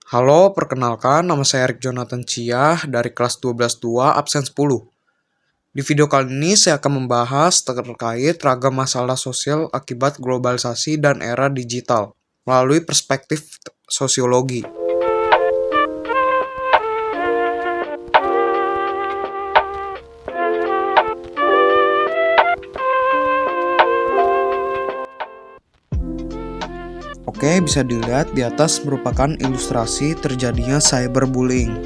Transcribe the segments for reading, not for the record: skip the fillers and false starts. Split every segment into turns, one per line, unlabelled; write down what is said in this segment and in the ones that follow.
Halo, perkenalkan nama saya Erik Jonathan Ciah dari kelas 12-2 absen 10. Di video kali ini saya akan membahas terkait ragam masalah sosial akibat globalisasi dan era digital melalui perspektif sosiologi. Oke, bisa dilihat di atas merupakan ilustrasi terjadinya cyberbullying.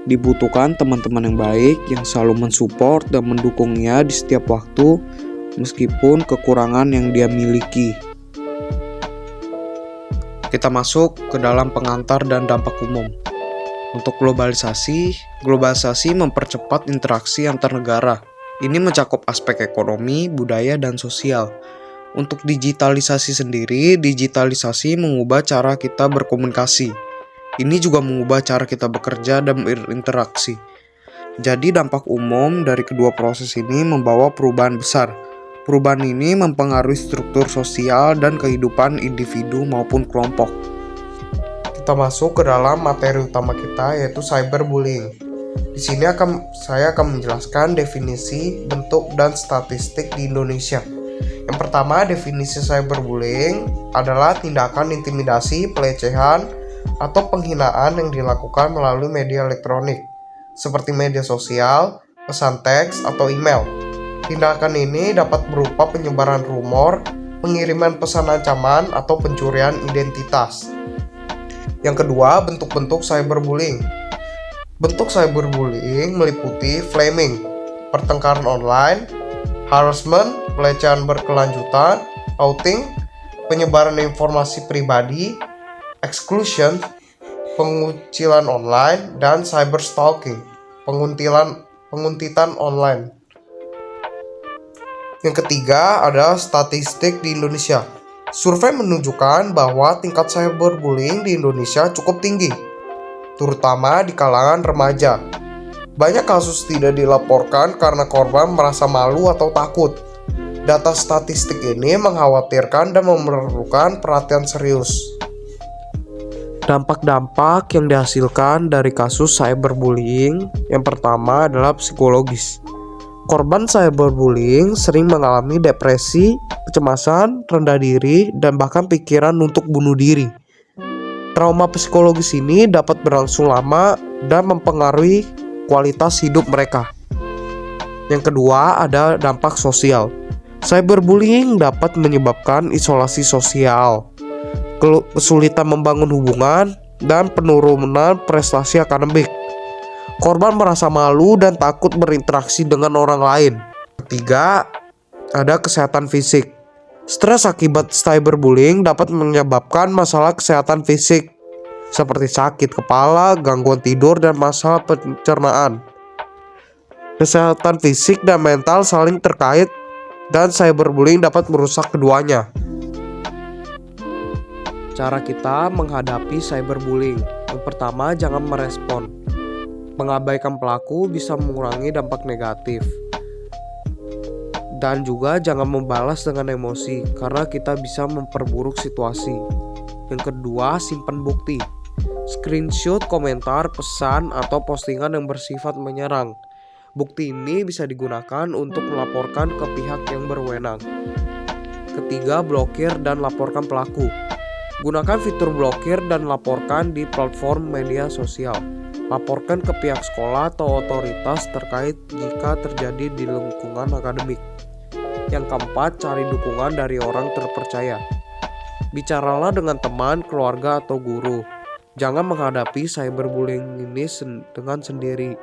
Dibutuhkan teman-teman yang baik yang selalu mensupport dan mendukungnya di setiap waktu meskipun kekurangan yang dia miliki. Kita masuk ke dalam pengantar dan dampak umum. Untuk globalisasi mempercepat interaksi antar negara. Ini mencakup aspek ekonomi, budaya, dan sosial. Untuk digitalisasi sendiri, digitalisasi mengubah cara kita berkomunikasi. Ini juga mengubah cara kita bekerja dan berinteraksi. Jadi dampak umum dari kedua proses ini membawa perubahan besar. Perubahan ini mempengaruhi struktur sosial dan kehidupan individu maupun kelompok. Kita masuk ke dalam materi utama kita, yaitu cyberbullying. Di sini saya akan menjelaskan definisi, bentuk, dan statistik di Indonesia. Yang pertama, definisi cyberbullying adalah tindakan intimidasi, pelecehan, atau penghinaan yang dilakukan melalui media elektronik, seperti media sosial, pesan teks, atau email. Tindakan ini dapat berupa penyebaran rumor, pengiriman pesan ancaman, atau pencurian identitas. Yang kedua, bentuk-bentuk cyberbullying. Bentuk cyberbullying meliputi flaming, pertengkaran online, harassment, pelecehan berkelanjutan, outing, penyebaran informasi pribadi, exclusion, pengucilan online, dan cyberstalking, penguntitan online. Yang ketiga ada statistik di Indonesia. Survei menunjukkan bahwa tingkat cyberbullying di Indonesia cukup tinggi, terutama di kalangan remaja. Banyak kasus tidak dilaporkan karena korban merasa malu atau takut. Data statistik ini mengkhawatirkan dan memerlukan perhatian serius. Dampak-dampak yang dihasilkan dari kasus cyberbullying yang pertama adalah psikologis. Korban cyberbullying sering mengalami depresi, kecemasan, rendah diri, dan bahkan pikiran untuk bunuh diri. Trauma psikologis ini dapat berlangsung lama dan mempengaruhi kualitas hidup mereka. Yang kedua ada dampak sosial. Cyberbullying dapat menyebabkan isolasi sosial, kesulitan membangun hubungan, dan penurunan prestasi akademik. Korban merasa malu dan takut berinteraksi dengan orang lain. Ketiga, ada kesehatan fisik. Stres akibat cyberbullying dapat menyebabkan masalah kesehatan fisik seperti sakit kepala, gangguan tidur, dan masalah pencernaan. Kesehatan fisik dan mental saling terkait dan cyberbullying dapat merusak keduanya. Cara kita menghadapi cyberbullying. Yang pertama, jangan merespon. Mengabaikan pelaku bisa mengurangi dampak negatif. Dan juga jangan membalas dengan emosi, karena kita bisa memperburuk situasi. Yang kedua, simpan bukti. Screenshot komentar, pesan, atau postingan yang bersifat menyerang. Bukti ini bisa digunakan untuk melaporkan ke pihak yang berwenang. Ketiga, blokir dan laporkan pelaku. Gunakan fitur blokir dan laporkan di platform media sosial. Laporkan ke pihak sekolah atau otoritas terkait jika terjadi di lingkungan akademik. Yang keempat, cari dukungan dari orang terpercaya. Bicaralah dengan teman, keluarga, atau guru. Jangan menghadapi cyberbullying ini dengan sendiri.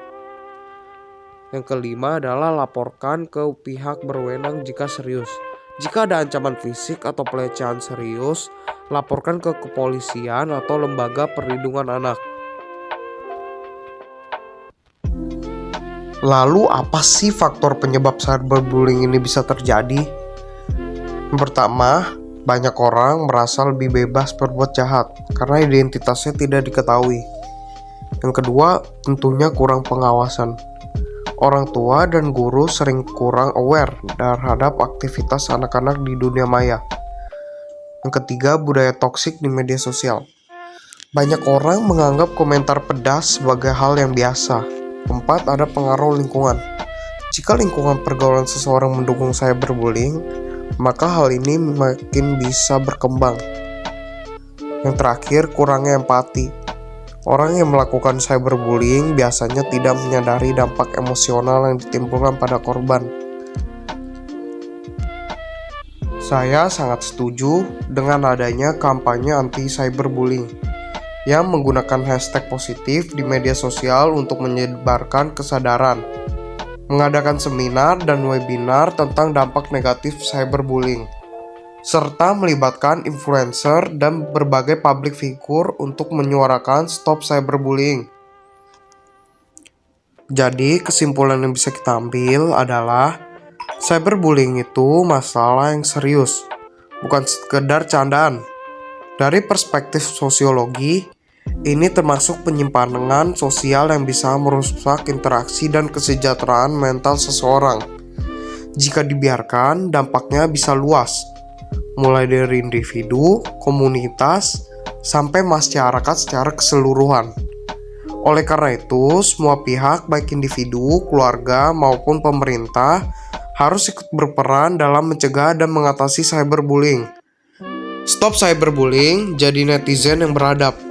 Yang kelima adalah laporkan ke pihak berwenang jika serius. Jika ada ancaman fisik atau pelecehan serius, laporkan ke kepolisian atau lembaga perlindungan anak. Lalu apa sih faktor penyebab cyberbullying ini bisa terjadi? Yang pertama, banyak orang merasa lebih bebas berbuat jahat karena identitasnya tidak diketahui. Yang kedua, tentunya kurang pengawasan. Orang tua dan guru sering kurang aware terhadap aktivitas anak-anak di dunia maya. Yang ketiga, budaya toksik di media sosial. Banyak orang menganggap komentar pedas sebagai hal yang biasa. Keempat, ada pengaruh lingkungan. Jika lingkungan pergaulan seseorang mendukung cyberbullying, maka hal ini makin bisa berkembang. Yang terakhir, kurangnya empati. Orang yang melakukan cyberbullying biasanya tidak menyadari dampak emosional yang ditimbulkan pada korban. Saya sangat setuju dengan adanya kampanye anti-cyberbullying yang menggunakan hashtag positif di media sosial untuk menyebarkan kesadaran, mengadakan seminar dan webinar tentang dampak negatif cyberbullying, serta melibatkan influencer dan berbagai public figure untuk menyuarakan stop cyberbullying. Jadi, kesimpulan yang bisa kita ambil adalah cyberbullying itu masalah yang serius, bukan sekedar candaan. Dari perspektif sosiologi, ini termasuk penyimpangan sosial yang bisa merusak interaksi dan kesejahteraan mental seseorang. Jika dibiarkan, dampaknya bisa luas, mulai dari individu, komunitas, sampai masyarakat secara keseluruhan. Oleh karena itu, semua pihak, baik individu, keluarga, maupun pemerintah, harus ikut berperan dalam mencegah dan mengatasi cyberbullying. Stop cyberbullying, jadi netizen yang beradab.